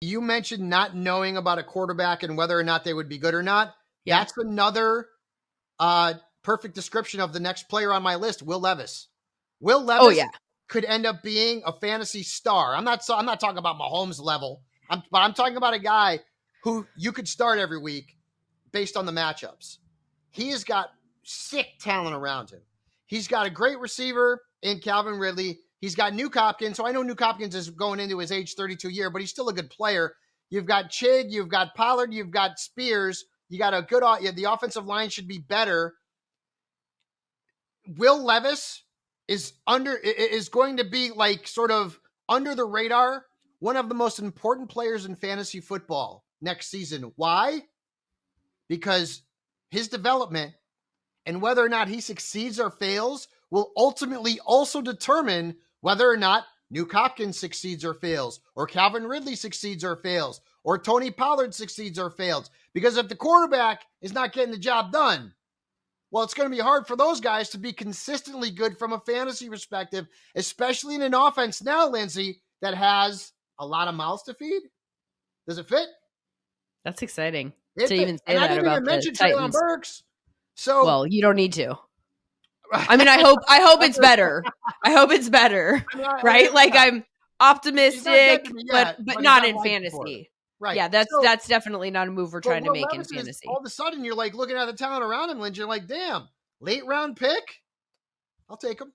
You mentioned not knowing about a quarterback and whether or not they would be good or not. Yeah. That's another perfect description of the next player on my list, Will Levis. Will Levis could end up being a fantasy star. I'm not talking about Mahomes level, but I'm talking about a guy who you could start every week based on the matchups. He has got sick talent around him. He's got a great receiver in Calvin Ridley. He's got Nuke Hopkins. So I know Nuke Hopkins is going into his age 32 year, but he's still a good player. You've got Chig, you've got Pollard, you've got Spears. You got a good, the offensive line should be better. Will Levis is going to be like sort of under the radar, one of the most important players in fantasy football next season. Why? Because his development and whether or not he succeeds or fails will ultimately also determine whether or not Nuke Hopkins succeeds or fails, or Calvin Ridley succeeds or fails, or Tony Pollard succeeds or fails. Because if the quarterback is not getting the job done, well, it's going to be hard for those guys to be consistently good from a fantasy perspective, especially in an offense now, Lindsay, that has a lot of mouths to feed. Does it fit? That's exciting to even say and that I didn't about even mention the Treylon Titans. Burks. So, well, you don't need to. I mean, I hope it's better. I hope it's better, right? I'm optimistic, but not in fantasy. Right. Yeah, that's definitely not a move we're trying to make in fantasy. All of a sudden, you're like looking at the talent around him, Lindsay. You're like, damn, late round pick. I'll take him.